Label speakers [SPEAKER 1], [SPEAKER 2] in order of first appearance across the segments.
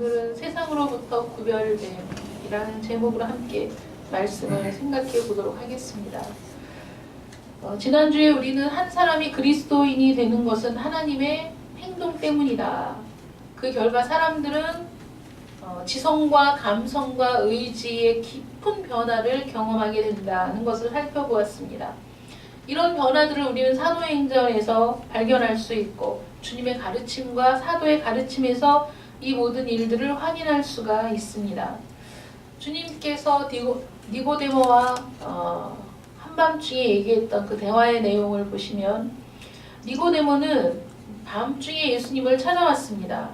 [SPEAKER 1] 오늘은 세상으로부터 구별됨이라는 제목으로 함께 말씀을 생각해 보도록 하겠습니다. 지난주에 우리는 한 사람이 그리스도인이 되는 것은 하나님의 행동 때문이다. 그 결과 사람들은 지성과 감성과 의지의 깊은 변화를 경험하게 된다는 것을 살펴보았습니다. 이런 변화들을 우리는 사도행전에서 발견할 수 있고 주님의 가르침과 사도의 가르침에서 이 모든 일들을 확인할 수가 있습니다. 주님께서 니고데모와 한밤중에 얘기했던 그 대화의 내용을 보시면 니고데모는 밤중에 예수님을 찾아왔습니다.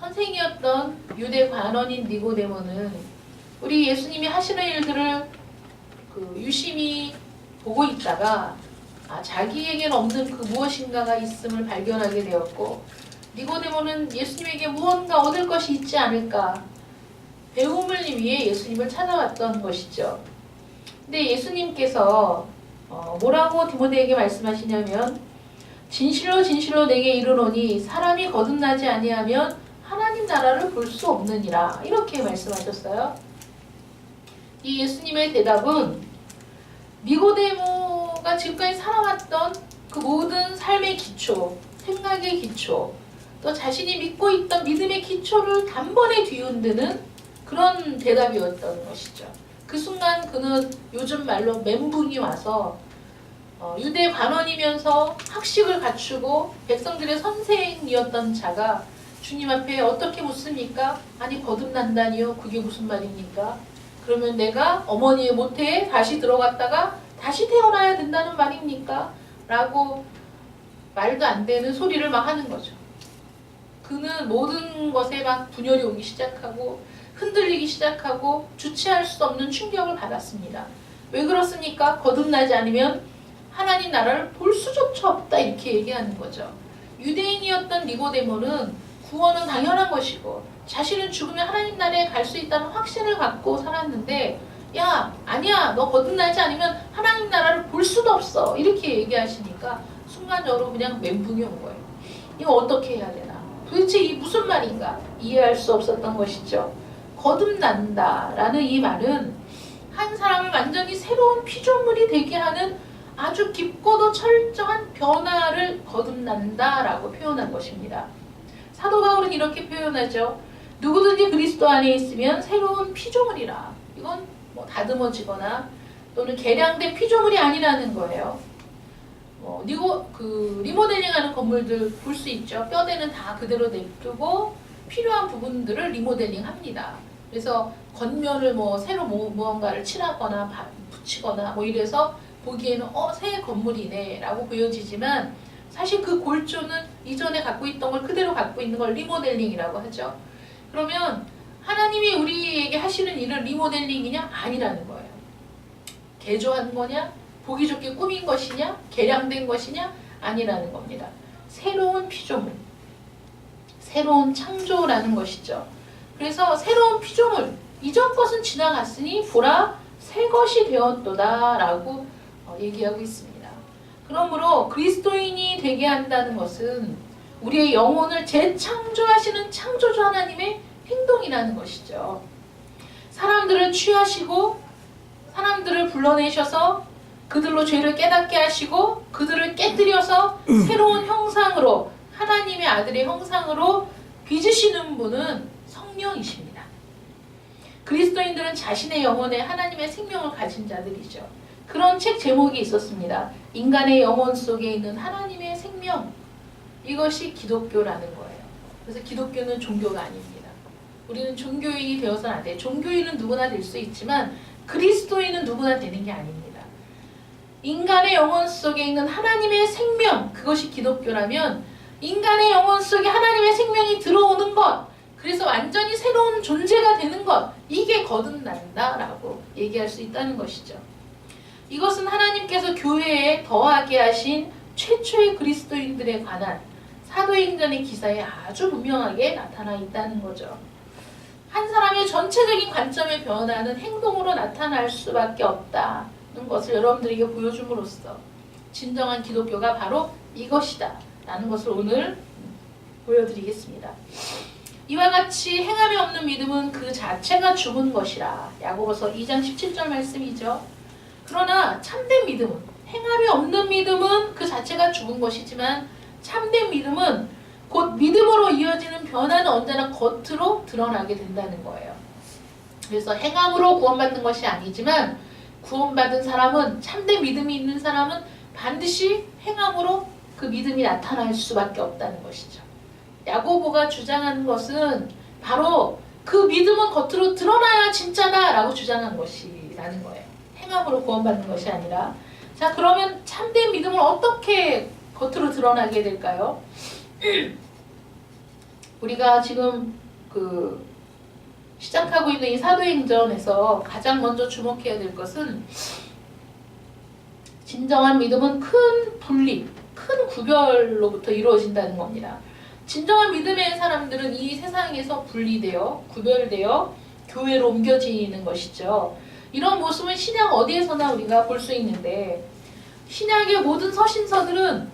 [SPEAKER 1] 선생이었던 유대 관원인 니고데모는 우리 예수님이 하시는 일들을 유심히 보고 있다가 자기에게는 없는 그 무엇인가가 있음을 발견하게 되었고, 니고데모는 예수님에게 무언가 얻을 것이 있지 않을까 배움을 위해 예수님을 찾아왔던 것이죠. 근데 예수님께서 뭐라고 디모데에게 말씀하시냐면, 진실로 진실로 내게 이르노니 사람이 거듭나지 아니하면 하나님 나라를 볼 수 없느니라, 이렇게 말씀하셨어요. 이 예수님의 대답은 니고데모가 지금까지 살아왔던 그 모든 삶의 기초, 생각의 기초, 또 자신이 믿고 있던 믿음의 기초를 단번에 뒤흔드는 그런 대답이었던 것이죠. 그 순간 그는 요즘 말로 멘붕이 와서 유대 관원이면서 학식을 갖추고 백성들의 선생이었던 자가 주님 앞에 어떻게 묻습니까? 아니 거듭난다니요? 그게 무슨 말입니까? 그러면 내가 어머니의 모태에 다시 들어갔다가 다시 태어나야 된다는 말입니까? 라고 말도 안 되는 소리를 막 하는 거죠. 그는 모든 것에 막 분열이 오기 시작하고 흔들리기 시작하고 주체할 수 없는 충격을 받았습니다. 왜 그렇습니까? 거듭나지 않으면 하나님 나라를 볼 수조차 없다, 이렇게 얘기하는 거죠. 유대인이었던 니고데모는 구원은 당연한 것이고 자신은 죽으면 하나님 나라에 갈 수 있다는 확신을 갖고 살았는데, 야 아니야, 너 거듭나지 않으면 하나님 나라를 볼 수도 없어, 이렇게 얘기하시니까 순간적으로 그냥 멘붕이 온 거예요. 이거 어떻게 해야 되나, 도대체 이 무슨 말인가 이해할 수 없었던 것이죠. 거듭난다라는 이 말은 한 사람을 완전히 새로운 피조물이 되게 하는 아주 깊고도 철저한 변화를 거듭난다라고 표현한 것입니다. 사도 바울은 이렇게 표현하죠. 누구든지 그리스도 안에 있으면 새로운 피조물이라. 이건 뭐 다듬어지거나 또는 개량된 피조물이 아니라는 거예요. 리모델링하는 건물들 볼 수 있죠. 뼈대는 다 그대로 냅두고 필요한 부분들을 리모델링합니다. 그래서 겉면을 새로 무언가를 칠하거나 붙이거나 이래서 보기에는 새 건물이네 라고 보여지지만, 사실 그 골조는 이전에 갖고 있던 걸 그대로 갖고 있는 걸 리모델링이라고 하죠. 그러면 하나님이 우리에게 하시는 일은 리모델링이냐? 아니라는 거예요. 개조한 거냐? 보기 좋게 꾸민 것이냐? 개량된 것이냐? 아니라는 겁니다. 새로운 피조물, 새로운 창조라는 것이죠. 그래서 새로운 피조물, 이전 것은 지나갔으니 보라 새 것이 되었도다 라고 얘기하고 있습니다. 그러므로 그리스도인이 되게 한다는 것은 우리의 영혼을 재창조하시는 창조주 하나님의 행동이라는 것이죠. 사람들을 취하시고 사람들을 불러내셔서 그들로 죄를 깨닫게 하시고 그들을 깨뜨려서 새로운 형상으로, 하나님의 아들의 형상으로 빚으시는 분은 성령이십니다. 그리스도인들은 자신의 영혼에 하나님의 생명을 가진 자들이죠. 그런 책 제목이 있었습니다. 인간의 영혼 속에 있는 하나님의 생명. 이것이 기독교라는 거예요. 그래서 기독교는 종교가 아닙니다. 우리는 종교인이 되어서는 안 돼요. 종교인은 누구나 될 수 있지만 그리스도인은 누구나 되는 게 아닙니다. 인간의 영혼 속에 있는 하나님의 생명, 그것이 기독교라면 인간의 영혼 속에 하나님의 생명이 들어오는 것, 그래서 완전히 새로운 존재가 되는 것, 이게 거듭난다라고 얘기할 수 있다는 것이죠. 이것은 하나님께서 교회에 더하게 하신 최초의 그리스도인들에 관한 사도행전의 기사에 아주 분명하게 나타나 있다는 거죠. 한 사람의 전체적인 관점의 변화는 행동으로 나타날 수밖에 없다는 것을 여러분들에게 보여줌으로써 진정한 기독교가 바로 이것이다 라는 것을 오늘 보여드리겠습니다. 이와 같이 행함이 없는 믿음은 그 자체가 죽은 것이라. 야고보서 2장 17절 말씀이죠. 그러나 참된 믿음은, 행함이 없는 믿음은 그 자체가 죽은 것이지만 참된 믿음은 곧 믿음으로 이어지는 변화는 언제나 겉으로 드러나게 된다는 거예요. 그래서 행함으로 구원받는 것이 아니지만 구원받은 사람은, 참된 믿음이 있는 사람은 반드시 행함으로 그 믿음이 나타날 수밖에 없다는 것이죠. 야고보가 주장하는 것은 바로 그 믿음은 겉으로 드러나야 진짜다 라고 주장한 것이라는 거예요. 행함으로 구원받는 것이 아니라. 자, 그러면 참된 믿음을 어떻게 겉으로 드러나게 될까요? 우리가 지금 시작하고 있는 이 사도행전에서 가장 먼저 주목해야 될 것은 진정한 믿음은 큰 분리, 큰 구별로부터 이루어진다는 겁니다. 진정한 믿음의 사람들은 이 세상에서 분리되어, 구별되어 교회로 옮겨지는 것이죠. 이런 모습은 신약 어디에서나 우리가 볼 수 있는데, 신약의 모든 서신서들은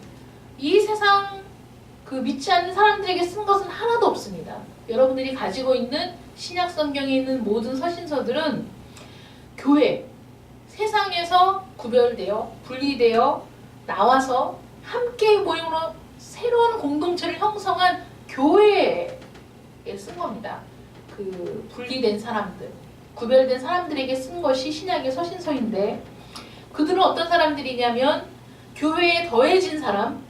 [SPEAKER 1] 이 세상 믿지 않는 사람들에게 쓴 것은 하나도 없습니다. 여러분들이 가지고 있는 신약 성경에 있는 모든 서신서들은 교회, 세상에서 구별되어 분리되어 나와서 함께 모임으로 새로운 공동체를 형성한 교회에 쓴 겁니다. 분리된 사람들, 구별된 사람들에게 쓴 것이 신약의 서신서인데, 그들은 어떤 사람들이냐면 교회에 더해진 사람,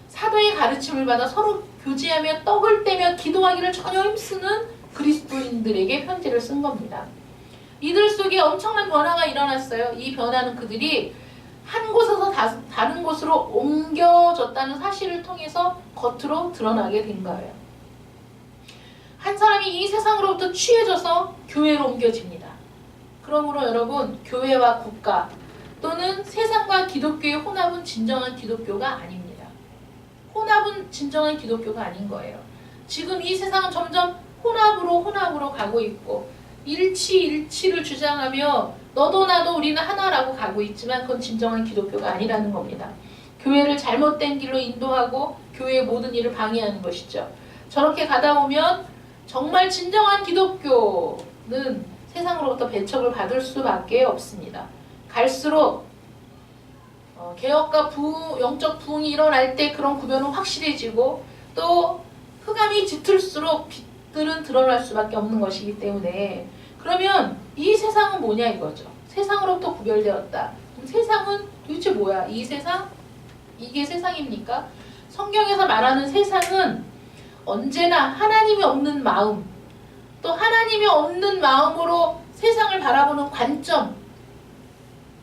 [SPEAKER 1] 사도의 가르침을 받아 서로 교제하며 떡을 떼며 기도하기를 전혀 힘쓰는 그리스도인들에게 편지를 쓴 겁니다. 이들 속에 엄청난 변화가 일어났어요. 이 변화는 그들이 한 곳에서 다른 곳으로 옮겨졌다는 사실을 통해서 겉으로 드러나게 된 거예요. 한 사람이 이 세상으로부터 취해져서 교회로 옮겨집니다. 그러므로 여러분, 교회와 국가 또는 세상과 기독교의 혼합은 진정한 기독교가 아닙니다. 혼합은 진정한 기독교가 아닌 거예요. 지금 이 세상은 점점 혼합으로 가고 있고 일치를 주장하며 너도 나도 우리는 하나라고 가고 있지만 그건 진정한 기독교가 아니라는 겁니다. 교회를 잘못된 길로 인도하고 교회의 모든 일을 방해하는 것이죠. 저렇게 가다 보면 정말 진정한 기독교는 세상으로부터 배척을 받을 수밖에 없습니다. 갈수록 개혁과 영적 부흥이 일어날 때 그런 구별은 확실해지고, 또 흑암이 짙을수록 빛들은 드러날 수밖에 없는 것이기 때문에, 그러면 이 세상은 뭐냐 이거죠. 세상으로부터 구별되었다. 그럼 세상은 도대체 뭐야? 이 세상? 이게 세상입니까? 성경에서 말하는 세상은 언제나 하나님이 없는 마음, 또 하나님이 없는 마음으로 세상을 바라보는 관점,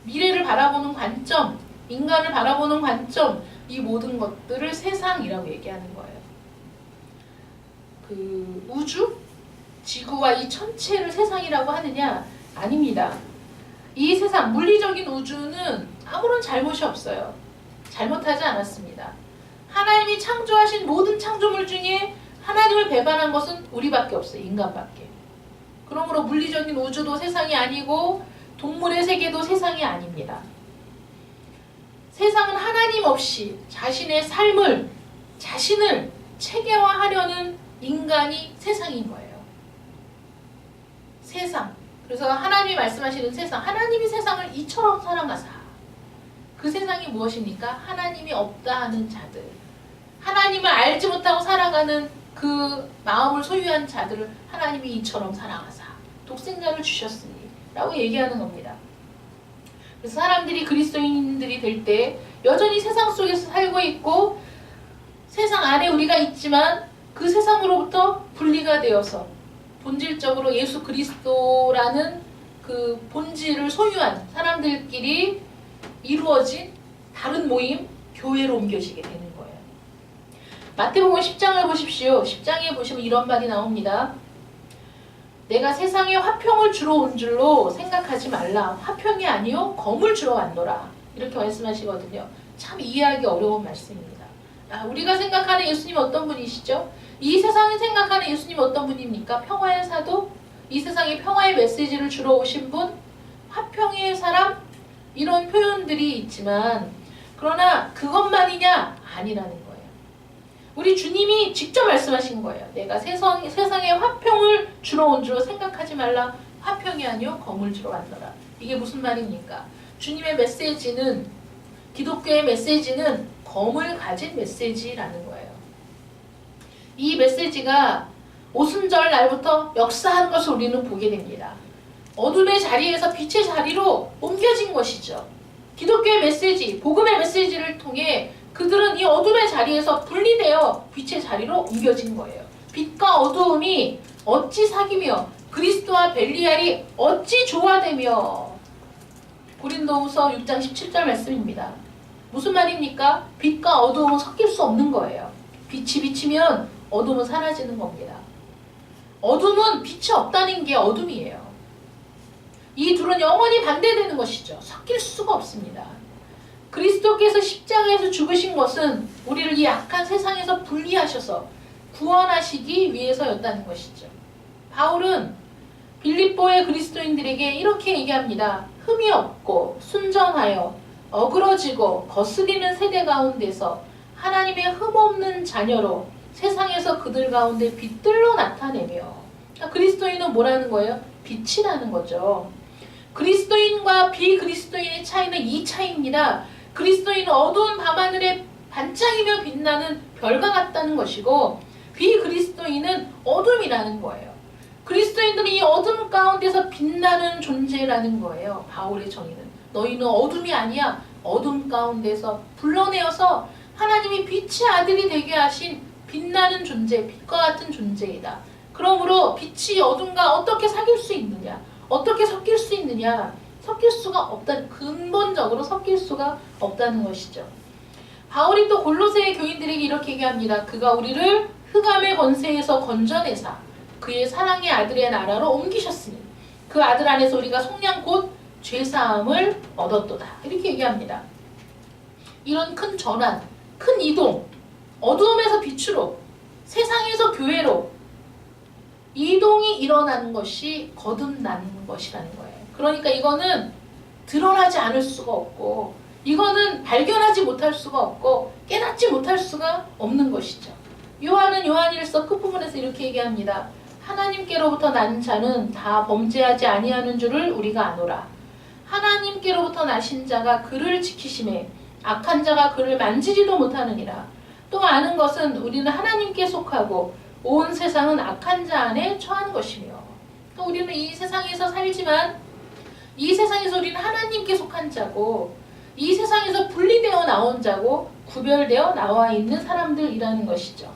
[SPEAKER 1] 미래를 바라보는 관점, 인간을 바라보는 관점, 이 모든 것들을 세상이라고 얘기하는 거예요. 우주? 지구와 이 천체를 세상이라고 하느냐? 아닙니다. 이 세상, 물리적인 우주는 아무런 잘못이 없어요. 잘못하지 않았습니다. 하나님이 창조하신 모든 창조물 중에 하나님을 배반한 것은 우리밖에 없어요. 인간밖에. 그러므로 물리적인 우주도 세상이 아니고 동물의 세계도 세상이 아닙니다. 세상은 하나님 없이 자신의 삶을, 자신을 체계화하려는 인간이 세상인 거예요. 세상. 그래서 하나님이 말씀하시는 세상, 하나님이 세상을 이처럼 사랑하사. 그 세상이 무엇입니까? 하나님이 없다 하는 자들, 하나님을 알지 못하고 살아가는 그 마음을 소유한 자들을 하나님이 이처럼 사랑하사 독생자를 주셨으니 라고 얘기하는 겁니다. 그래서 사람들이 그리스도인들이 될 때 여전히 세상 속에서 살고 있고 세상 안에 우리가 있지만 그 세상으로부터 분리가 되어서 본질적으로 예수 그리스도라는 그 본질을 소유한 사람들끼리 이루어진 다른 모임, 교회로 옮겨지게 되는 거예요. 마태복음 10장을 보십시오. 10장에 보시면 이런 말이 나옵니다. 내가 세상에 화평을 주러 온 줄로 생각하지 말라. 화평이 아니요 검을 주러 왔노라. 이렇게 말씀하시거든요. 참 이해하기 어려운 말씀입니다. 우리가 생각하는 예수님 어떤 분이시죠? 이 세상이 생각하는 예수님 어떤 분입니까? 평화의 사도? 이 세상에 평화의 메시지를 주러 오신 분? 화평의 사람? 이런 표현들이 있지만 그러나 그것만이냐? 아니라는 거예요. 우리 주님이 직접 말씀하신 거예요. 내가 세상에 화평을 주러 온 줄 생각하지 말라. 화평이 아니요 검을 주러 왔노라. 이게 무슨 말입니까? 주님의 메시지는, 기독교의 메시지는 검을 가진 메시지라는 거예요. 이 메시지가 오순절 날부터 역사하는 것을 우리는 보게 됩니다. 어둠의 자리에서 빛의 자리로 옮겨진 것이죠. 기독교의 메시지, 복음의 메시지를 통해 그들은 이 어둠의 자리에서 분리되어 빛의 자리로 옮겨진 거예요. 빛과 어두움이 어찌 사귀며 그리스도와 벨리알이 어찌 조화되며. 고린도후서 6장 17절 말씀입니다. 무슨 말입니까? 빛과 어두움은 섞일 수 없는 거예요. 빛이 비치면 어둠은 사라지는 겁니다. 어둠은 빛이 없다는 게 어둠이에요. 이 둘은 영원히 반대되는 것이죠. 섞일 수가 없습니다. 그리스도께서 십자가에서 죽으신 것은 우리를 이 악한 세상에서 분리하셔서 구원하시기 위해서였다는 것이죠. 바울은 빌립보의 그리스도인들에게 이렇게 얘기합니다. 흠이 없고 순전하여 어그러지고 거스리는 세대 가운데서 하나님의 흠없는 자녀로 세상에서 그들 가운데 빛들로 나타내며. 그리스도인은 뭐라는 거예요? 빛이라는 거죠. 그리스도인과 비그리스도인의 차이는 이 차이입니다. 그리스도인은 어두운 밤하늘에 반짝이며 빛나는 별과 같다는 것이고, 비그리스도인은 어둠이라는 거예요. 그리스도인들은 이 어둠 가운데서 빛나는 존재라는 거예요. 바울의 정의는 너희는 어둠이 아니야. 어둠 가운데서 불러내어서 하나님이 빛의 아들이 되게 하신 빛나는 존재, 빛과 같은 존재이다. 그러므로 빛이 어둠과 어떻게 사귈 수 있느냐? 어떻게 섞일 수 있느냐? 섞일 수가 없다는, 근본적으로 섞일 수가 없다는 것이죠. 바울이 또 골로새 교인들에게 이렇게 얘기합니다. 그가 우리를 흑암의 권세에서 건져내사 그의 사랑의 아들의 나라로 옮기셨으니 그 아들 안에서 우리가 속량 곧 죄사함을 얻었도다. 이렇게 얘기합니다. 이런 큰 전환, 큰 이동, 어두움에서 빛으로, 세상에서 교회로 이동이 일어나는 것이 거듭나는 것이라는 거예요. 그러니까 이거는 드러나지 않을 수가 없고, 이거는 발견하지 못할 수가 없고, 깨닫지 못할 수가 없는 것이죠. 요한은 요한일서 끝부분에서 이렇게 얘기합니다. 하나님께로부터 난 자는 다 범죄하지 아니하는 줄을 우리가 아노라. 하나님께로부터 나신 자가 그를 지키심에 악한 자가 그를 만지지도 못하느니라. 또 아는 것은 우리는 하나님께 속하고 온 세상은 악한 자 안에 처한 것이며. 또 우리는 이 세상에서 살지만 이 세상에서 우리는 하나님께 속한 자고, 이 세상에서 분리되어 나온 자고, 구별되어 나와 있는 사람들이라는 것이죠.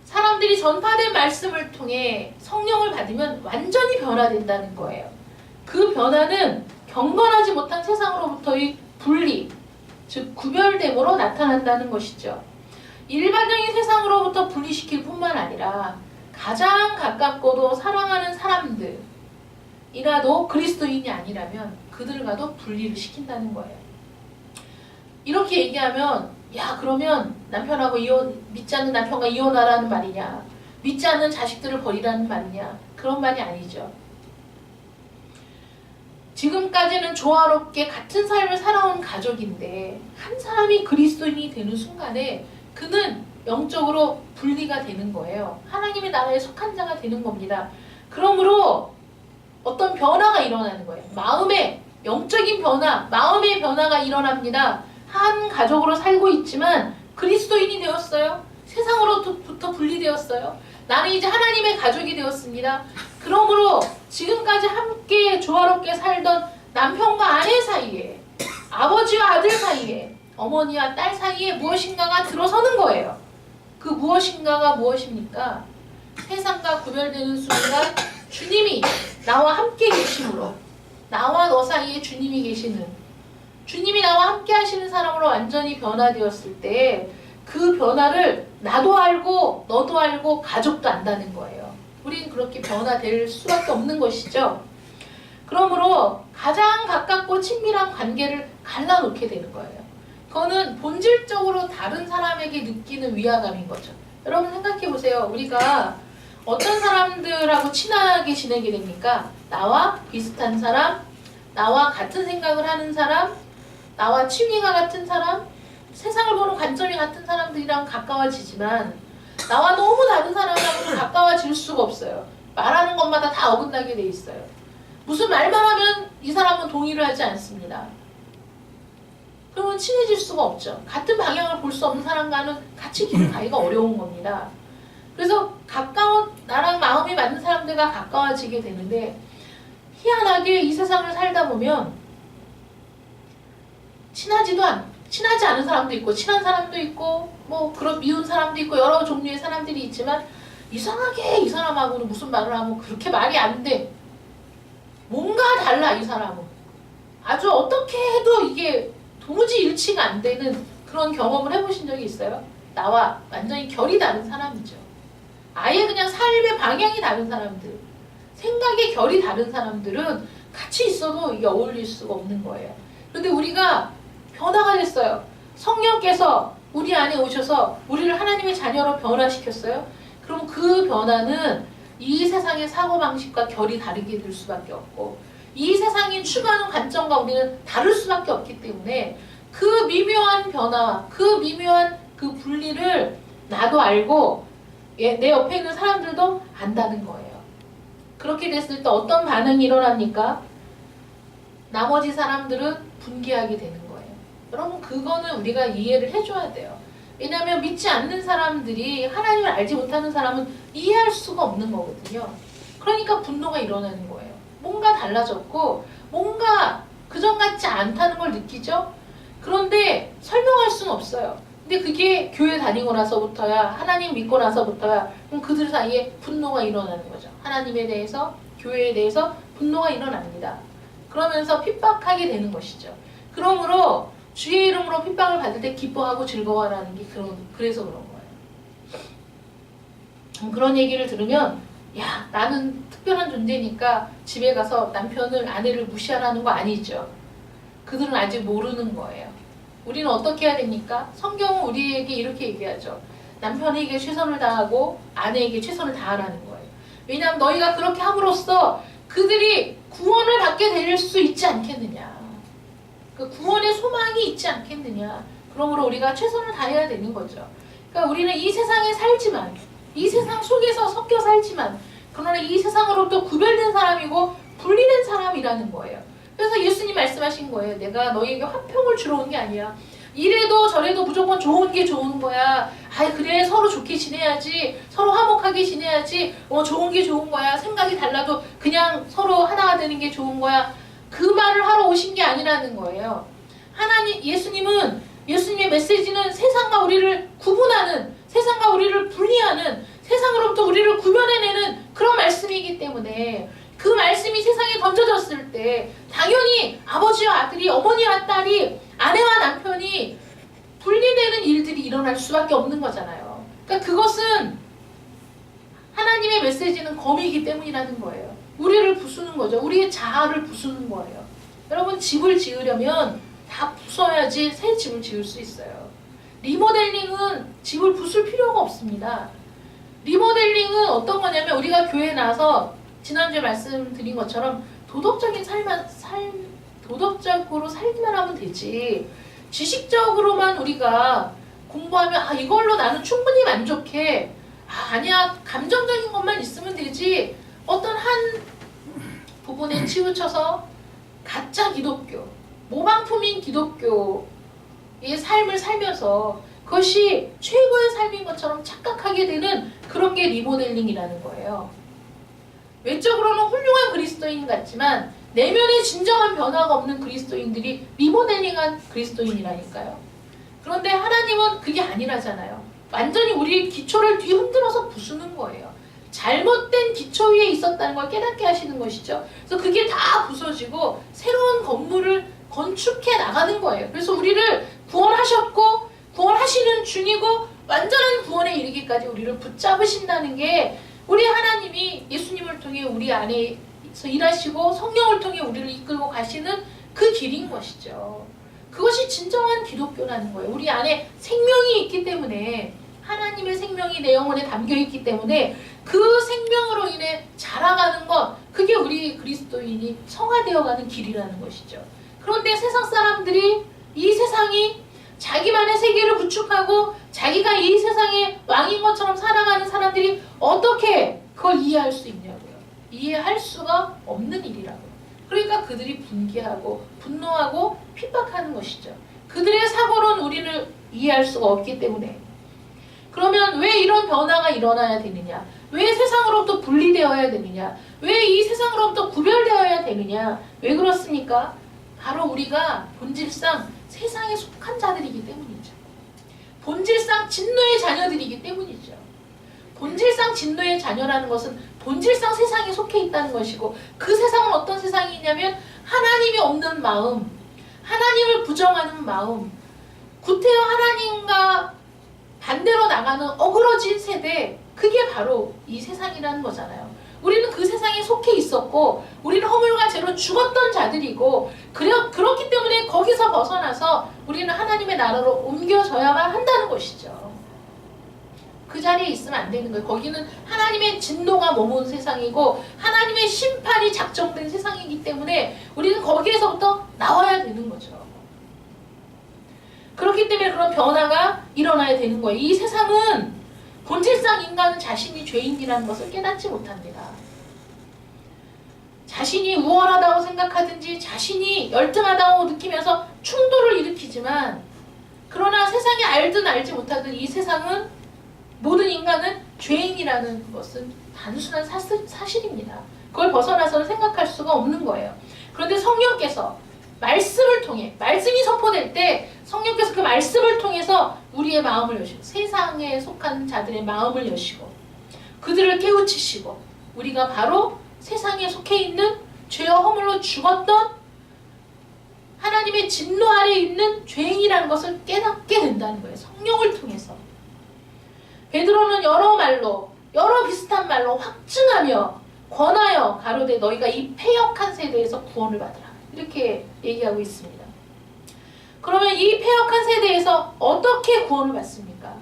[SPEAKER 1] 사람들이 전파된 말씀을 통해 성령을 받으면 완전히 변화된다는 거예요. 그 변화는 경건하지 못한 세상으로부터의 분리, 즉 구별됨으로 나타난다는 것이죠. 일반적인 세상으로부터 분리시킬 뿐만 아니라 가장 가깝고도 사랑하는 사람들이라도 그리스도인이 아니라면 그들과도 분리를 시킨다는 거예요. 이렇게 얘기하면, 야, 그러면 남편하고 믿지 않는 남편과 이혼하라는 말이냐, 믿지 않는 자식들을 버리라는 말이냐, 그런 말이 아니죠. 지금까지는 조화롭게 같은 삶을 살아온 가족인데 한 사람이 그리스도인이 되는 순간에 그는 영적으로 분리가 되는 거예요. 하나님의 나라에 속한 자가 되는 겁니다. 그러므로 어떤 변화가 일어나는 거예요. 마음의 영적인 변화, 마음의 변화가 일어납니다. 한 가족으로 살고 있지만 그리스도인이 되었어요. 세상으로부터 분리되었어요. 나는 이제 하나님의 가족이 되었습니다. 그러므로 지금까지 함께 조화롭게 살던 남편과 아내 사이에, 아버지와 아들 사이에, 어머니와 딸 사이에 무엇인가가 들어서는 거예요. 그 무엇인가가 무엇입니까? 세상과 구별되는 순간 주님이 나와 함께 계심으로, 나와 너 사이에 주님이 계시는, 주님이 나와 함께 하시는 사람으로 완전히 변화되었을 때 그 변화를 나도 알고 너도 알고 가족도 안다는 거예요. 우리는 그렇게 변화될 수밖에 없는 것이죠. 그러므로 가장 가깝고 친밀한 관계를 갈라놓게 되는 거예요. 그거는 본질적으로 다른 사람에게 느끼는 위화감인 거죠. 여러분 생각해 보세요. 우리가 어떤 사람들하고 친하게 지내게 됩니까? 나와 비슷한 사람, 나와 같은 생각을 하는 사람, 나와 취미가 같은 사람, 세상을 보는 관점이 같은 사람들이랑 가까워지지만 나와 너무 다른 사람하고는 가까워질 수가 없어요. 말하는 것마다 다 어긋나게 돼 있어요. 무슨 말만 하면 이 사람은 동의를 하지 않습니다. 그러면 친해질 수가 없죠. 같은 방향을 볼 수 없는 사람과는 같이 길을 가기가 어려운 겁니다. 그래서 나랑 마음이 맞는 사람들과 가까워지게 되는데 희한하게 이 세상을 살다 보면 친하지 않은 사람도 있고 친한 사람도 있고 뭐 그런 미운 사람도 있고 여러 종류의 사람들이 있지만 이상하게 이 사람하고는 무슨 말을 하면 그렇게 말이 안 돼. 뭔가 달라 이 사람은. 아주 어떻게 해도 이게 도무지 일치가 안 되는 그런 경험을 해보신 적이 있어요? 나와 완전히 결이 다른 사람이죠. 아예 그냥 삶의 방향이 다른 사람들, 생각의 결이 다른 사람들은 같이 있어도 이게 어울릴 수가 없는 거예요. 그런데 우리가 변화가 됐어요. 성령께서 우리 안에 오셔서 우리를 하나님의 자녀로 변화시켰어요. 그럼 그 변화는 이 세상의 사고방식과 결이 다르게 될 수밖에 없고 이 세상이 추구하는 관점과 우리는 다를 수밖에 없기 때문에 그 미묘한 변화, 그 미묘한 그 분리를 나도 알고 내 옆에 있는 사람들도 안다는 거예요. 그렇게 됐을 때 어떤 반응이 일어납니까? 나머지 사람들은 분개하게 되는 거예요. 여러분 그거는 우리가 이해를 해줘야 돼요. 왜냐하면 믿지 않는 사람들이 하나님을 알지 못하는 사람은 이해할 수가 없는 거거든요. 그러니까 분노가 일어나는 거예요. 뭔가 달라졌고 뭔가 그전 같지 않다는 걸 느끼죠. 그런데 설명할 수는 없어요. 근데 그게 교회 다니고 나서부터야 하나님 믿고 나서부터야 그럼 그들 사이에 분노가 일어나는 거죠. 하나님에 대해서 교회에 대해서 분노가 일어납니다. 그러면서 핍박하게 되는 것이죠. 그러므로 주의 이름으로 핍박을 받을 때 기뻐하고 즐거워하라는 게 그래서 그런 거예요. 그런 얘기를 들으면 야 나는 특별한 존재니까 집에 가서 아내를 무시하라는 거 아니죠. 그들은 아직 모르는 거예요. 우리는 어떻게 해야 됩니까? 성경은 우리에게 이렇게 얘기하죠. 남편에게 최선을 다하고 아내에게 최선을 다하라는 거예요. 왜냐하면 너희가 그렇게 함으로써 그들이 구원을 받게 될 수 있지 않겠느냐. 그 구원의 소망이 있지 않겠느냐. 그러므로 우리가 최선을 다해야 되는 거죠. 그러니까 우리는 이 세상에 살지만 이 세상 속에서 섞여 살지만 그러나 이 세상으로부터 구별된 사람이고 분리된 사람이라는 거예요. 그래서 예수님 말씀하신 거예요. 내가 너희에게 화평을 주러 온 게 아니야. 이래도 저래도 무조건 좋은 게 좋은 거야. 그래 서로 좋게 지내야지. 서로 화목하게 지내야지. 좋은 게 좋은 거야. 생각이 달라도 그냥 서로 하나가 되는 게 좋은 거야. 그 말을 하러 오신 게 아니라는 거예요. 예수님의 메시지는 세상과 우리를 구분하는, 세상과 우리를 분리하는, 세상으로부터 우리를 구별해내는 그런 말씀이기 때문에 그 말씀이 세상에 던져졌을 때 당연히 아버지와 아들이, 어머니와 딸이, 아내와 남편이 분리되는 일들이 일어날 수밖에 없는 거잖아요. 그러니까 그것은 하나님의 메시지는 검이기 때문이라는 거예요. 우리를 부수는 거죠. 우리의 자아를 부수는 거예요. 여러분 집을 지으려면 다 부숴야지 새 집을 지을 수 있어요. 리모델링은 집을 부술 필요가 없습니다. 리모델링은 어떤 거냐면 우리가 교회에 나와서 지난주에 말씀드린 것처럼 도덕적으로 살기만 하면 되지. 지식적으로만 우리가 공부하면 이걸로 나는 충분히 만족해. 아니야 감정적인 것만 있으면 되지. 어떤 한 부분에 치우쳐서 가짜 기독교, 모방품인 기독교의 삶을 살면서 그것이 최고의 삶인 것처럼 착각하게 되는 그런 게 리모델링이라는 거예요. 외적으로는 훌륭한 그리스도인 같지만 내면에 진정한 변화가 없는 그리스도인들이 리모델링한 그리스도인이라니까요. 그런데 하나님은 그게 아니라잖아요. 완전히 우리의 기초를 뒤흔들어서 부수는 거예요. 잘못된 기초 위에 있었다는 걸 깨닫게 하시는 것이죠. 그래서 그게 다 부서지고 새로운 건물을 건축해 나가는 거예요. 그래서 우리를 구원하셨고 구원하시는 중이고 완전한 구원에 이르기까지 우리를 붙잡으신다는 게 우리 하나님이 예수님을 통해 우리 안에서 일하시고 성령을 통해 우리를 이끌고 가시는 그 길인 것이죠. 그것이 진정한 기독교라는 거예요. 우리 안에 생명이 있기 때문에 하나님의 생명이 내 영혼에 담겨있기 때문에 그 생명으로 인해 자라가는 것, 그게 우리 그리스도인이 성화되어가는 길이라는 것이죠. 그런데 세상 사람들이 이 세상이 자기만의 세계를 구축하고 자기가 이 세상의 왕인 것처럼 살아가는 사람들이 어떻게 그걸 이해할 수 있냐고요. 이해할 수가 없는 일이라고요. 그러니까 그들이 분개하고 분노하고 핍박하는 것이죠. 그들의 사고로는 우리를 이해할 수가 없기 때문에. 그러면 왜 이런 변화가 일어나야 되느냐? 왜 세상으로부터 분리되어야 되느냐? 왜 이 세상으로부터 구별되어야 되느냐? 왜 그렇습니까? 바로 우리가 본질상 세상에 속한 자들이기 때문이죠. 본질상 진노의 자녀들이기 때문이죠. 본질상 진노의 자녀라는 것은 본질상 세상에 속해 있다는 것이고, 그 세상은 어떤 세상이냐면 하나님이 없는 마음, 하나님을 부정하는 마음, 구태여 하나님과 반대로 나가는 어그러진 세대, 그게 바로 이 세상이라는 거잖아요. 우리는 그 세상에 속해 있었고 우리는 허물과 죄로 죽었던 자들이고, 그렇기 때문에 거기서 벗어나서 우리는 하나님의 나라로 옮겨져야만 한다는 것이죠. 그 자리에 있으면 안 되는 거예요. 거기는 하나님의 진노가 머문 세상이고 하나님의 심판이 작정된 세상이기 때문에 우리는 거기에서부터 나와야 되는 거죠. 그렇기 때문에 그런 변화가 일어나야 되는 거예요. 이 세상은 본질상 인간은 자신이 죄인이라는 것을 깨닫지 못합니다. 자신이 우월하다고 생각하든지 자신이 열등하다고 느끼면서 충돌을 일으키지만, 그러나 세상이 알든 알지 못하든 이 세상은, 모든 인간은 죄인이라는 것은 단순한 사실입니다. 그걸 벗어나서는 생각할 수가 없는 거예요. 그런데 성령께서 말씀을 통해, 말씀이 선포될 때 성령께서 그 말씀을 통해서 우리의 마음을 여시고 세상에 속한 자들의 마음을 여시고 그들을 깨우치시고 우리가 바로 세상에 속해 있는 죄와 허물로 죽었던 하나님의 진노 아래에 있는 죄인이라는 것을 깨닫게 된다는 거예요. 성령을 통해서. 베드로는 여러 말로, 여러 비슷한 말로 확증하며 권하여 가로되 너희가 이 패역한 세대에서 구원을 받으라, 이렇게 얘기하고 있습니다. 그러면 이 패역한 세대에서 어떻게 구원을 받습니까?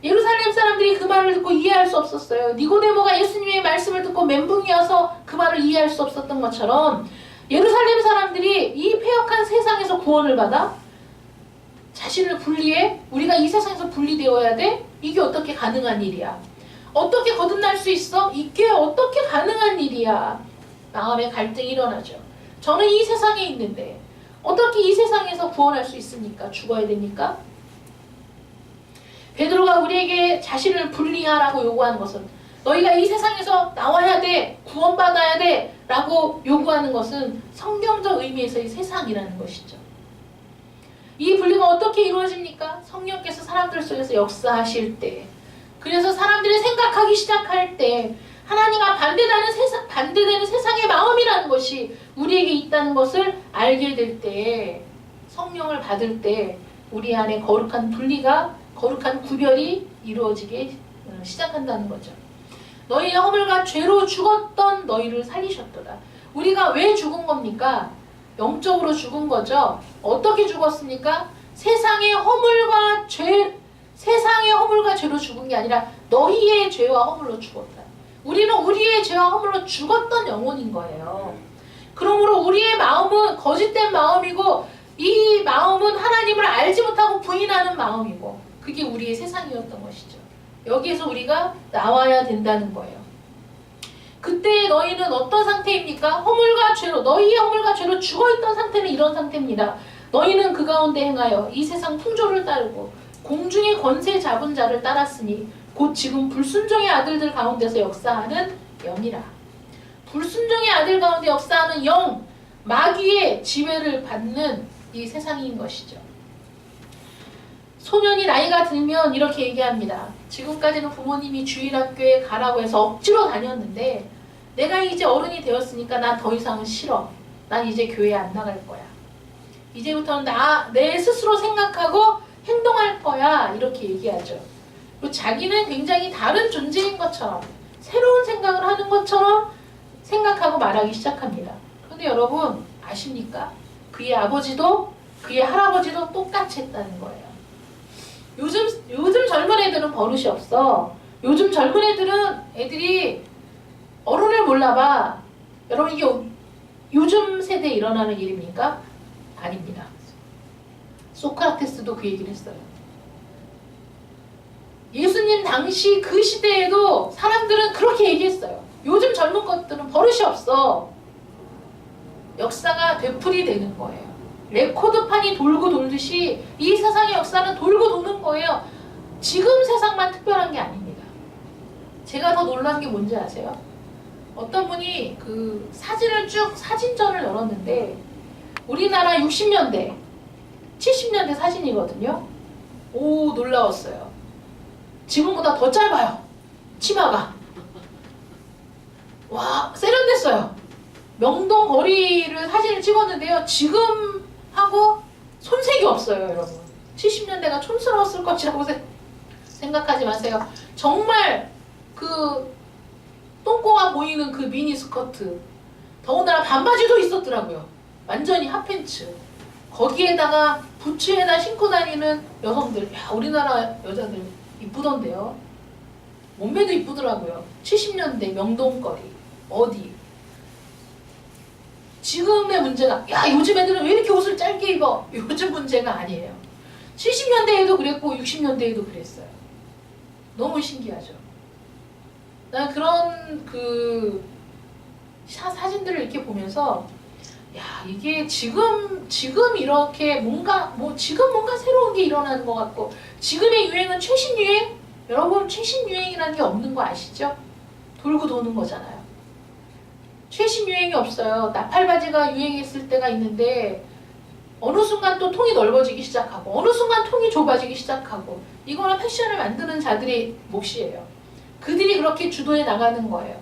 [SPEAKER 1] 예루살렘 사람들이 그 말을 듣고 이해할 수 없었어요. 니고데모가 예수님의 말씀을 듣고 멘붕이어서 그 말을 이해할 수 없었던 것처럼 예루살렘 사람들이 이 패역한 세상에서 구원을 받아 자신을 분리해, 우리가 이 세상에서 분리되어야 돼? 이게 어떻게 가능한 일이야? 어떻게 거듭날 수 있어? 이게 어떻게 가능한 일이야? 마음의 갈등이 일어나죠. 저는 이 세상에 있는데 어떻게 이 세상에서 구원할 수 있습니까? 죽어야 됩니까? 베드로가 우리에게 자신을 분리하라고 요구하는 것은, 너희가 이 세상에서 나와야 돼, 구원받아야 돼 라고 요구하는 것은 성경적 의미에서의 세상이라는 것이죠. 이 분리가 어떻게 이루어집니까? 성령께서 사람들 속에서 역사하실 때, 그래서 사람들이 생각하기 시작할 때 하나님과 반대되는 세상의 마음이라는 것이 우리에게 있다는 것을 알게 될 때, 성령을 받을 때 우리 안에 거룩한 분리가, 거룩한 구별이 이루어지기 시작한다는 거죠. 너희의 허물과 죄로 죽었던 너희를 살리셨도다. 우리가 왜 죽은 겁니까? 영적으로 죽은 거죠. 어떻게 죽었습니까? 세상의 허물과 죄로 죽은 게 아니라 너희의 죄와 허물로 죽었다. 우리는 우리의 죄와 허물로 죽었던 영혼인 거예요. 그러므로 우리의 마음은 거짓된 마음이고, 이 마음은 하나님을 알지 못하고 부인하는 마음이고, 그게 우리의 세상이었던 것이죠. 여기에서 우리가 나와야 된다는 거예요. 그때 너희는 어떤 상태입니까? 허물과 죄로, 너희의 허물과 죄로 죽어있던 상태는 이런 상태입니다. 너희는 그 가운데 행하여 이 세상 풍조를 따르고 공중의 권세 잡은 자를 따랐으니 곧 지금 불순종의 아들들 가운데서 역사하는 영이라. 불순종의 아들 가운데 역사하는 영, 마귀의 지배를 받는 이 세상인 것이죠. 소년이 나이가 들면 이렇게 얘기합니다. 지금까지는 부모님이 주일학교에 가라고 해서 억지로 다녔는데 내가 이제 어른이 되었으니까 난 더 이상은 싫어. 난 이제 교회 안 나갈 거야. 이제부터는 내 스스로 생각하고 행동할 거야. 이렇게 얘기하죠. 그리고 자기는 굉장히 다른 존재인 것처럼, 새로운 생각을 하는 것처럼 생각하고 말하기 시작합니다. 그런데 여러분 아십니까? 그의 아버지도 그의 할아버지도 똑같이 했다는 거예요. 요즘 젊은 애들은 버릇이 없어. 요즘 젊은 애들이 어른을 몰라봐. 여러분 이게 요즘 세대에 일어나는 일입니까? 아닙니다. 소크라테스도 그 얘기를 했어요. 예수님 당시 그 시대에도 사람들은 그렇게 얘기했어요. 요즘 젊은 것들은 버릇이 없어. 역사가 되풀이되는 거예요. 레코드판이 돌고 돌듯이 이 세상의 역사는 돌고 도는 거예요. 지금 세상만 특별한 게 아닙니다. 제가 더 놀란 게 뭔지 아세요? 어떤 분이 그 사진을 쭉 사진전을 열었는데 우리나라 60년대, 70년대 사진이거든요. 오, 놀라웠어요. 지금보다 더 짧아요. 치마가. 와, 세련됐어요. 명동 거리를 사진을 찍었는데요. 지금하고 손색이 없어요, 여러분. 70년대가 촌스러웠을 것이라고 생각하지 마세요. 정말 그 똥꼬가 보이는 그 미니스커트, 더군다나 반바지도 있었더라고요. 완전히 핫팬츠. 거기에다가 부츠에다 신고 다니는 여성들. 야, 우리나라 여자들 이쁘던데요. 몸매도 이쁘더라고요. 70년대 명동거리. 어디? 지금의 문제가, 야, 요즘 애들은 왜 이렇게 옷을 짧게 입어? 요즘 문제가 아니에요. 70년대에도 그랬고 60년대에도 그랬어요. 너무 신기하죠. 난 그런 그 사진들을 이렇게 보면서 야, 이게 지금 이렇게 지금 뭔가 새로운 게 일어나는 것 같고, 지금의 유행은 최신 유행? 여러분, 최신 유행이라는 게 없는 거 아시죠? 돌고 도는 거잖아요. 최신 유행이 없어요. 나팔바지가 유행했을 때가 있는데 어느 순간 또 통이 넓어지기 시작하고 어느 순간 통이 좁아지기 시작하고, 이거는 패션을 만드는 자들의 몫이에요. 그들이 그렇게 주도해 나가는 거예요.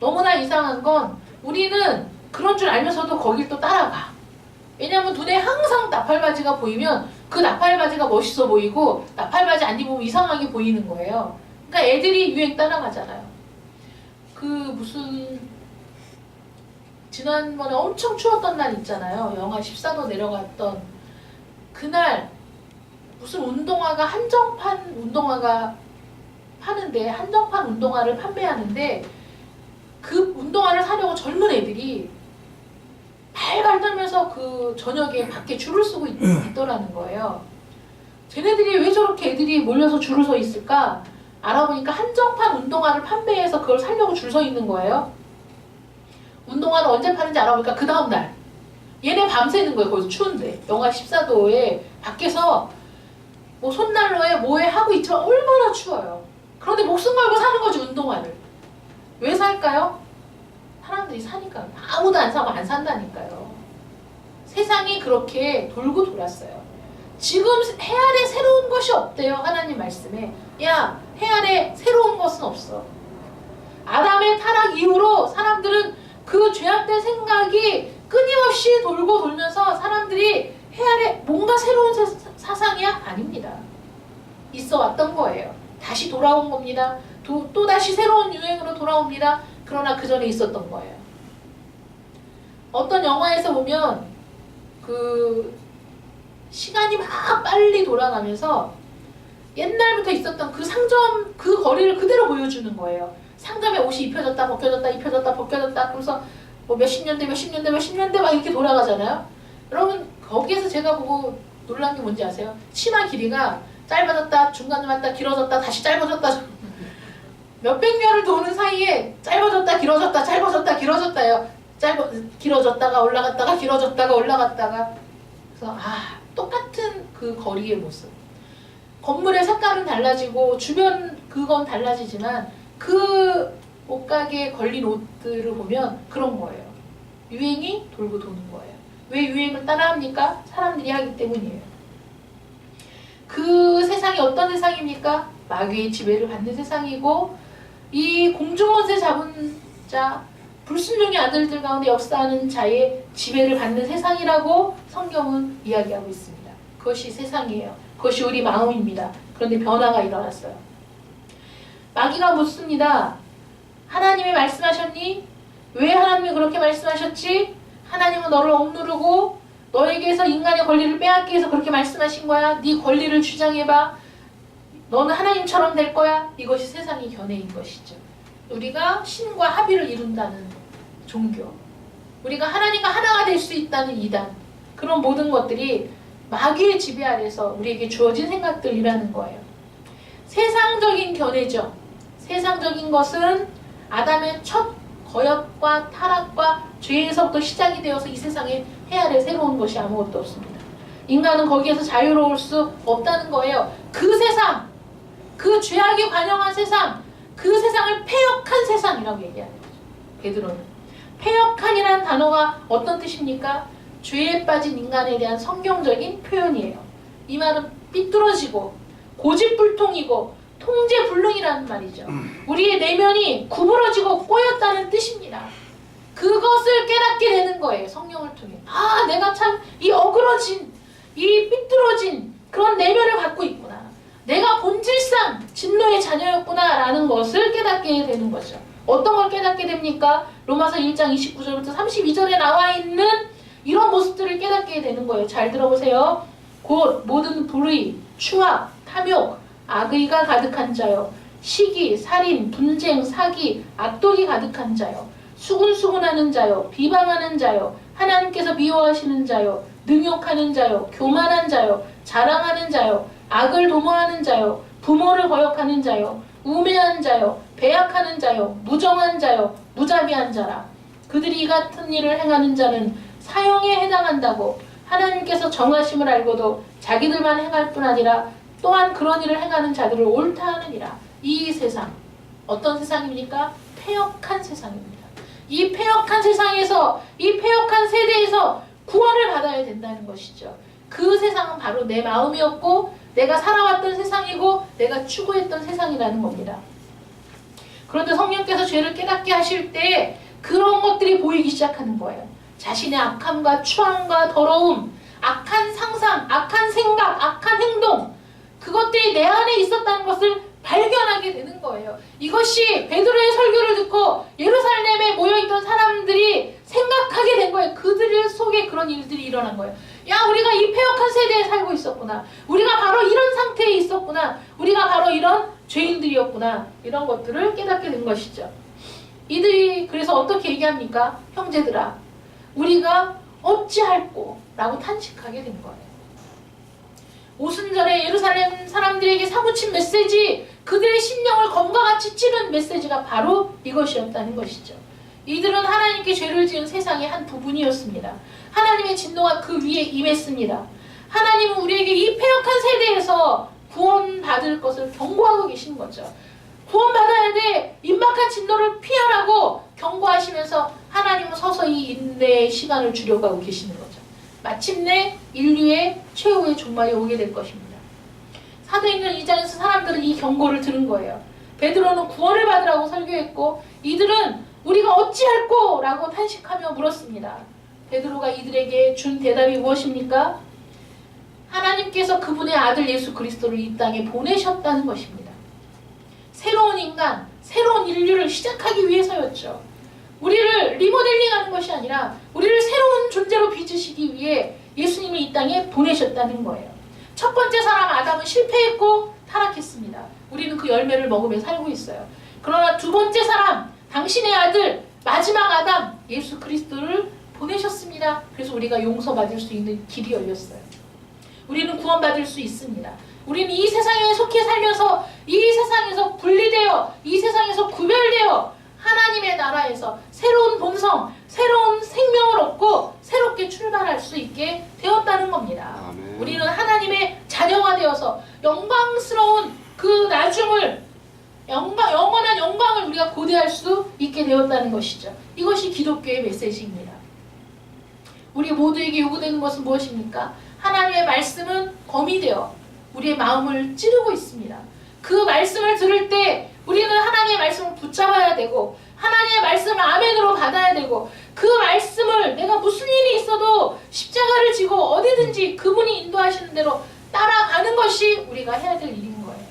[SPEAKER 1] 너무나 이상한 건 우리는 그런 줄 알면서도 거길 또 따라가. 왜냐하면 눈에 항상 나팔바지가 보이면 그 나팔바지가 멋있어 보이고 나팔바지 안 입으면 이상하게 보이는 거예요. 그러니까 애들이 유행 따라가잖아요. 그 무슨 지난번에 엄청 추웠던 날 있잖아요. 영하 14도 내려갔던 그날 무슨 운동화가 한정판 운동화가 파는데, 한정판 운동화를 판매하는데 그 운동화를 사려고 젊은 애들이 발발 떨면서 그 저녁에 밖에 줄을 서고 있더라는 거예요. 쟤네들이 왜 저렇게 애들이 몰려서 줄을 서 있을까? 알아보니까 한정판 운동화를 판매해서 그걸 사려고 줄 서 있는 거예요. 운동화를 언제 파는지 알아보니까 그 다음날. 얘네 밤새는 거예요. 거기서 추운데. 영하 14도에 밖에서 뭐 손난로에 뭐에 하고 있지만 얼마나 추워요. 그런데 목숨 걸고 사는 거지, 운동화를. 왜 살까요? 사람들이 사니까. 아무도 안 사고 안 산다니까요. 세상이 그렇게 돌고 돌았어요. 지금 해 아래 새로운 것이 없대요. 하나님 말씀에. 야, 해 아래 새로운 것은 없어. 아담의 타락 이후로 사람들은 그 죄악된 생각이 끊임없이 돌고 돌면서 사람들이 해 아래 뭔가 새로운 사상이야? 아닙니다. 있어 왔던 거예요. 다시 돌아온 겁니다. 또 다시 새로운 유행으로 돌아옵니다. 그러나 그 전에 있었던 거예요. 어떤 영화에서 보면 그 시간이 막 빨리 돌아가면서 옛날부터 있었던 그 상점 그 거리를 그대로 보여주는 거예요. 상점에 옷이 입혀졌다 벗겨졌다 입혀졌다 벗겨졌다, 그래서 뭐 몇십 년대 막 이렇게 돌아가잖아요. 여러분, 거기에서 제가 보고 놀란 게 뭔지 아세요? 치마 길이가 짧아졌다 중간에 왔다 길어졌다 다시 짧아졌다 몇백 년을 도는 사이에 짧아졌다 길어졌다 짧아졌다 길어졌다요. 길어졌다가 올라갔다가 길어졌다가 올라갔다가. 그래서 똑같은 그 거리의 모습. 건물의 색깔은 달라지고 주변 그건 달라지지만 그 옷가게에 걸린 옷들을 보면 그런 거예요. 유행이 돌고 도는 거예요. 왜 유행을 따라합니까? 사람들이 하기 때문이에요. 그 세상이 어떤 세상입니까? 마귀의 지배를 받는 세상이고, 이 공중원세 잡은 자, 불순종의 아들들 가운데 역사하는 자의 지배를 받는 세상이라고 성경은 이야기하고 있습니다. 그것이 세상이에요. 그것이 우리 마음입니다. 그런데 변화가 일어났어요. 마귀가 묻습니다. 하나님이 말씀하셨니? 왜 하나님이 그렇게 말씀하셨지? 하나님은 너를 억누르고 너에게서 인간의 권리를 빼앗기 위해서 그렇게 말씀하신 거야. 네 권리를 주장해봐. 너는 하나님처럼 될 거야. 이것이 세상의 견해인 것이죠. 우리가 신과 합의를 이룬다는 종교, 우리가 하나님과 하나가 될 수 있다는 이단, 그런 모든 것들이 마귀의 지배 아래서 우리에게 주어진 생각들이라는 거예요. 세상적인 견해죠. 세상적인 것은 아담의 첫 거역과 타락과 죄에서부터 시작이 되어서 이 세상에 해 아래 새로운 것이 아무것도 없습니다. 인간은 거기에서 자유로울 수 없다는 거예요. 그 세상, 그 죄악이 관영한 세상, 그 세상을 패역한 세상이라고 얘기하는 거죠. 베드로는. 패역한이라는 단어가 어떤 뜻입니까? 죄에 빠진 인간에 대한 성경적인 표현이에요. 이 말은 삐뚤어지고 고집불통이고 통제불능이라는 말이죠. 우리의 내면이 구부러지고 꼬였다는 뜻입니다. 그것을 깨닫게 되는 거예요. 성령을 통해. 아, 내가 참 이 어그러진, 이 삐뚤어진 그런 내면을 갖고 있구나. 내가 본질상 진노의 자녀였구나 라는 것을 깨닫게 되는 거죠. 어떤 걸 깨닫게 됩니까? 로마서 1장 29절부터 32절에 나와 있는 이런 모습들을 깨닫게 되는 거예요. 잘 들어보세요. 곧 모든 불의, 추악, 탐욕, 악의가 가득한 자요. 시기, 살인, 분쟁, 사기, 악독이 가득한 자요. 수군수군하는 자요. 비방하는 자요. 하나님께서 미워하시는 자요. 능욕하는 자요. 교만한 자요. 자랑하는 자요. 악을 도모하는 자요. 부모를 거역하는 자요. 우매한 자요. 배약하는 자요. 무정한 자요. 무자비한 자라. 그들이 이 같은 일을 행하는 자는 사형에 해당한다고 하나님께서 정하심을 알고도 자기들만 행할 뿐 아니라 또한 그런 일을 행하는 자들을 옳다 하느니라. 이 세상, 어떤 세상입니까? 패역한 세상입니다. 이 패역한 세상에서, 이 패역한 세대에서 구원을 받아야 된다는 것이죠. 그 세상은 바로 내 마음이었고 내가 살아왔던 세상이고 내가 추구했던 세상이라는 겁니다. 그런데 성령께서 죄를 깨닫게 하실 때 그런 것들이 보이기 시작하는 거예요. 자신의 악함과 추함과 더러움, 악한 상상, 악한 생각, 악한 행동, 그것들이 내 안에 있었다는 것을 발견하게 되는 거예요. 이것이 베드로의 설교를 듣고 예루살렘에 모여있던 사람들이 생각하게 된 거예요. 그들 속에 그런 일들이 일어난 거예요. 야, 우리가 이 패역한 세대에 살고 있었구나. 우리가 바로 이런 상태에 있었구나. 우리가 바로 이런 죄인들이었구나. 이런 것들을 깨닫게 된 것이죠. 이들이 그래서 어떻게 얘기합니까? 형제들아, 우리가 어찌할꼬? 라고 탄식하게 된 거예요. 오순절에 예루살렘 사람들에게 사무친 메시지, 그들의 심령을 검과 같이 찌른 메시지가 바로 이것이었다는 것이죠. 이들은 하나님께 죄를 지은 세상의 한 부분이었습니다. 하나님의 진노가 그 위에 임했습니다. 하나님은 우리에게 이 패역한 세대에서 구원받을 것을 경고하고 계신 거죠. 구원받아야 돼. 임박한 진노를 피하라고 경고하시면서 하나님은 서서히 인내의 시간을 주려고 하고 계시는 거죠. 마침내 인류의 최후의 종말이 오게 될 것입니다. 사도행전 2장에서 사람들은 이 경고를 들은 거예요. 베드로는 구원을 받으라고 설교했고 이들은 우리가 어찌할꼬? 라고 탄식하며 물었습니다. 베드로가 이들에게 준 대답이 무엇입니까? 하나님께서 그분의 아들 예수 그리스도를 이 땅에 보내셨다는 것입니다. 새로운 인간, 새로운 인류를 시작하기 위해서였죠. 우리를 리모델링하는 것이 아니라 우리를 새로운 존재로 빚으시기 위해 예수님을 이 땅에 보내셨다는 거예요. 첫 번째 사람 아담은 실패했고 타락했습니다. 우리는 그 열매를 먹으며 살고 있어요. 그러나 두 번째 사람, 당신의 아들, 마지막 아담, 예수 그리스도를 보내셨습니다. 그래서 우리가 용서받을 수 있는 길이 열렸어요. 우리는 구원받을 수 있습니다. 우리는 이 세상에 속해 살면서 이 세상에서 분리되어 이 세상에서 구별되어 하나님의 나라에서 새로운 본성, 새로운 생명을 얻고 새롭게 출발할 수 있게 되었다는 겁니다.
[SPEAKER 2] 아멘.
[SPEAKER 1] 우리는 하나님의 자녀가 되어서 영광스러운 그 나중을 영원한 영광을 우리가 고대할 수 있게 되었다는 것이죠. 이것이 기독교의 메시지입니다. 우리 모두에게 요구되는 것은 무엇입니까? 하나님의 말씀은 검이 되어 우리의 마음을 찌르고 있습니다. 그 말씀을 들을 때 우리는 하나님의 말씀을 붙잡아야 되고 하나님의 말씀을 아멘으로 받아야 되고 그 말씀을 내가 무슨 일이 있어도 십자가를 지고 어디든지 그분이 인도하시는 대로 따라가는 것이 우리가 해야 될 일인 거예요.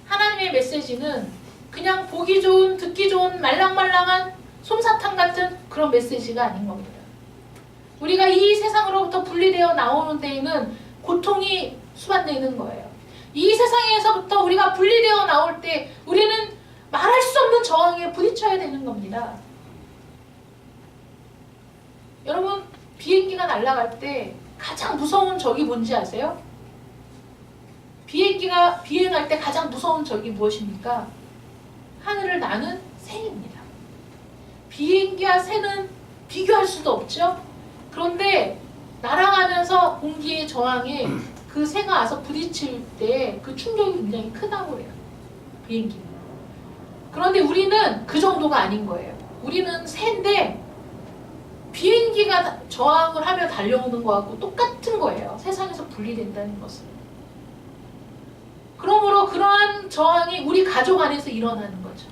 [SPEAKER 1] 하나님의 메시지는 그냥 보기 좋은, 듣기 좋은 말랑말랑한 솜사탕 같은 그런 메시지가 아닌 겁니다. 우리가 이 세상으로부터 분리되어 나오는 데에는 고통이 수반되는 거예요. 이 세상에서부터 우리가 분리되어 나올 때 우리는 말할 수 없는 저항에 부딪혀야 되는 겁니다. 여러분, 비행기가 날아갈 때 가장 무서운 적이 뭔지 아세요? 비행기가 비행할 때 가장 무서운 적이 무엇입니까? 하늘을 나는 새입니다. 비행기와 새는 비교할 수도 없죠. 그런데 날아가면서 공기의 저항에 그 새가 와서 부딪힐 때 그 충격이 굉장히 크다고 해요. 비행기는. 그런데 우리는 그 정도가 아닌 거예요. 우리는 새인데 비행기가 저항을 하며 달려오는 거하고 똑같은 거예요. 세상에서 분리된다는 것은. 그러므로 그러한 저항이 우리 가족 안에서 일어나는 거죠.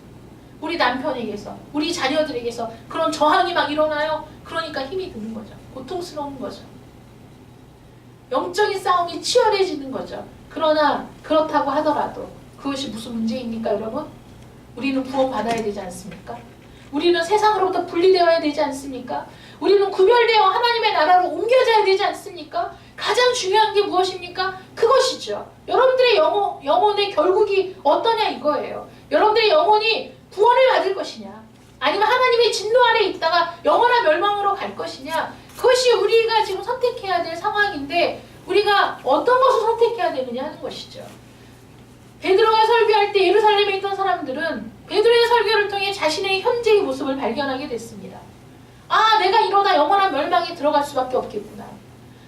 [SPEAKER 1] 우리 남편에게서, 우리 자녀들에게서 그런 저항이 막 일어나요. 그러니까 힘이 드는 거죠. 고통스러운 거죠. 영적인 싸움이 치열해지는 거죠. 그러나 그렇다고 하더라도 그것이 무슨 문제입니까, 여러분? 우리는 구원받아야 되지 않습니까? 우리는 세상으로부터 분리되어야 되지 않습니까? 우리는 구별되어 하나님의 나라로 옮겨져야 되지 않습니까? 가장 중요한 게 무엇입니까? 그것이죠. 여러분들의 영혼의 결국이 어떠냐 이거예요. 여러분들의 영혼이 구원을 받을 것이냐, 아니면 하나님의 진노 아래 있다가 영원한 멸망으로 갈 것이냐, 그것이 우리가 지금 선택해야 될 상황인데 우리가 어떤 것을 선택해야 되느냐 하는 것이죠. 베드로가 설교할 때 예루살렘에 있던 사람들은 베드로의 설교를 통해 자신의 현재의 모습을 발견하게 됐습니다. 아, 내가 이러다 영원한 멸망에 들어갈 수밖에 없겠구나.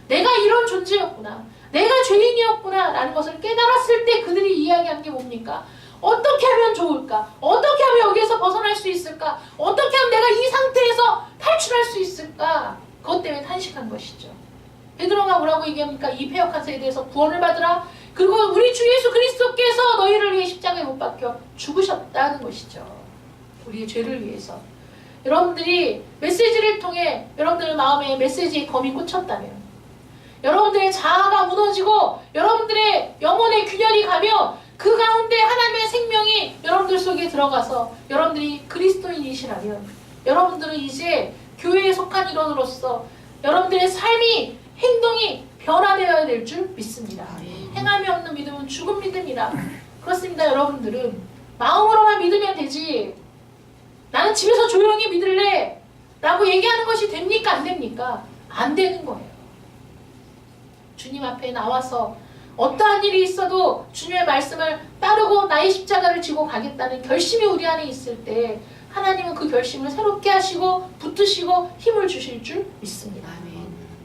[SPEAKER 1] 내가 이런 존재였구나. 내가 죄인이었구나 라는 것을 깨달았을 때 그들이 이야기한 게 뭡니까? 어떻게 하면 좋을까? 어떻게 하면 여기에서 벗어날 수 있을까? 어떻게 하면 내가 이 상태에서 탈출할 수 있을까? 그것 때문에 탄식한 것이죠. 베드로가 뭐라고 얘기합니까? 이 패역한 세에 대해서 구원을 받으라. 그리고 우리 주 예수 그리스도께서 너희를 위해 십자가에 못 박혀 죽으셨다는 것이죠. 우리의 죄를 위해서. 여러분들이 메시지를 통해 여러분들 마음에 메시지의 검이 꽂혔다면, 여러분들의 자아가 무너지고 여러분들의 영혼의 균열이 가며 그 가운데 하나님의 생명이 여러분들 속에 들어가서 여러분들이 그리스도인이시라면 여러분들은 이제 교회에 속한 일원으로서 여러분들의 삶이, 행동이 변화되어야 될 줄 믿습니다. 행함이 없는 믿음은 죽은 믿음이라. 그렇습니다. 여러분들은 마음으로만 믿으면 되지, 나는 집에서 조용히 믿을래 라고 얘기하는 것이 됩니까? 안 됩니까? 안 되는 거예요. 주님 앞에 나와서 어떠한 일이 있어도 주님의 말씀을 따르고 나의 십자가를 지고 가겠다는 결심이 우리 안에 있을 때 하나님은 그 결심을 새롭게 하시고 붙드시고 힘을 주실 줄 믿습니다.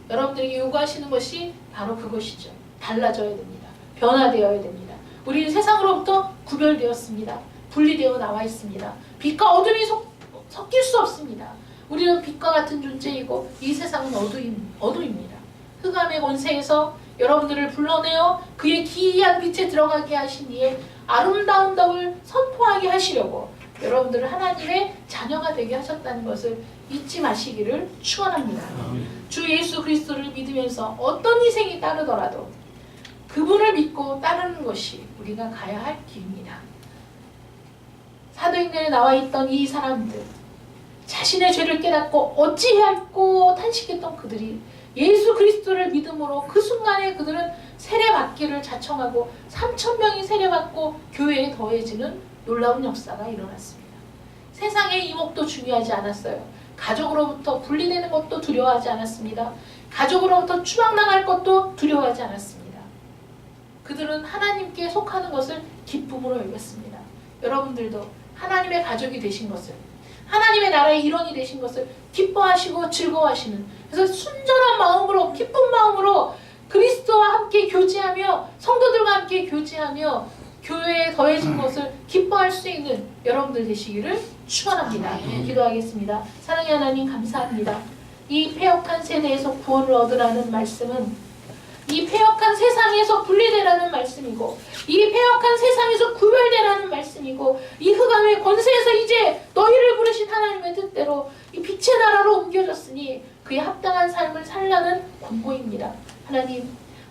[SPEAKER 1] 여러분들에게 요구하시는 것이 바로 그것이죠. 달라져야 됩니다. 변화되어야 됩니다. 우리는 세상으로부터 구별되었습니다. 분리되어 나와 있습니다. 빛과 어둠이 섞일 수 없습니다. 우리는 빛과 같은 존재이고 이 세상은 어두입니다. 흑암의 권세에서 여러분들을 불러내어 그의 기이한 빛에 들어가게 하신 이의 아름다운 덕을 선포하게 하시려고 여러분들을 하나님의 자녀가 되게 하셨다는 것을 잊지 마시기를 축원합니다. 주 예수 그리스도를 믿으면서 어떤 희생이 따르더라도 그분을 믿고 따르는 것이 우리가 가야 할 길입니다. 사도행전에 나와 있던 이 사람들, 자신의 죄를 깨닫고 어찌해야 할꼬 탄식했던 그들이 예수 그리스도를 믿음으로 그 순간에 그들은 세례받기를 자청하고 3,000명이 세례받고 교회에 더해지는 놀라운 역사가 일어났습니다. 세상의 이목도 중요하지 않았어요. 가족으로부터 분리되는 것도 두려워하지 않았습니다. 가족으로부터 추방당할 것도 두려워하지 않았습니다. 그들은 하나님께 속하는 것을 기쁨으로 여겼습니다. 여러분들도 하나님의 가족이 되신 것을, 하나님의 나라의 일원이 되신 것을 기뻐하시고 즐거워하시는, 그래서 순전한 마음으로, 기쁜 마음으로 그리스도와 함께 교제하며 성도들과 함께 교제하며 교회에 더해진 것을 기뻐할 수 있는 여러분들 되시기를 축원합니다. 기도하겠습니다. 사랑의 하나님 감사합니다. 이 패역한 세대에서 구원을 얻으라는 말씀은 이 패역한 세상에서 분리되라는 말씀이고, 이 패역한 세상에서 구별되라는 말씀이고, 이 흑암의 권세에서 이제 너희를 부르신 하나님의 뜻대로 이 빛의 나라로 옮겨졌으니 그에 합당한 삶을 살라는 권고입니다.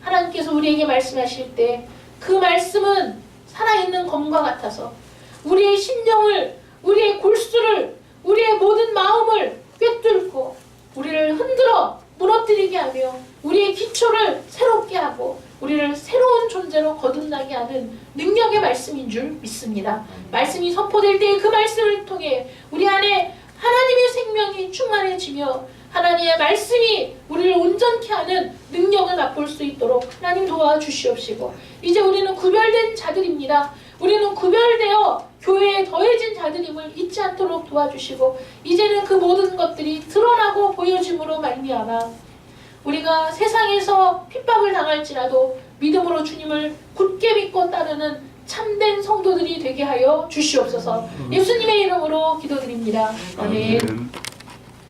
[SPEAKER 1] 하나님께서 우리에게 말씀하실 때 그 말씀은 살아있는 검과 같아서 우리의 심령을, 우리의 골수를, 우리의 모든 마음을 꿰뚫고 우리를 흔들어 무너뜨리게 하며 우리의 기초를 새롭게 하고 우리를 새로운 존재로 거듭나게 하는 능력의 말씀인 줄 믿습니다. 말씀이 선포될 때 그 말씀을 통해 우리 안에 하나님의 생명이 충만해지며 하나님의 말씀이 우리를 온전케 하는 능력을 맛볼 수 있도록 하나님 도와주시옵시고, 이제 우리는 구별된 자들입니다. 우리는 구별되어 교회에 더해진 자들임을 잊지 않도록 도와주시고, 이제는 그 모든 것들이 드러나고 보여짐으로 말미암아 우리가 세상에서 핍박을 당할지라도 믿음으로 주님을 굳게 믿고 따르는 참된 성도들이 되게 하여 주시옵소서. 예수님의 이름으로 기도드립니다. 아멘.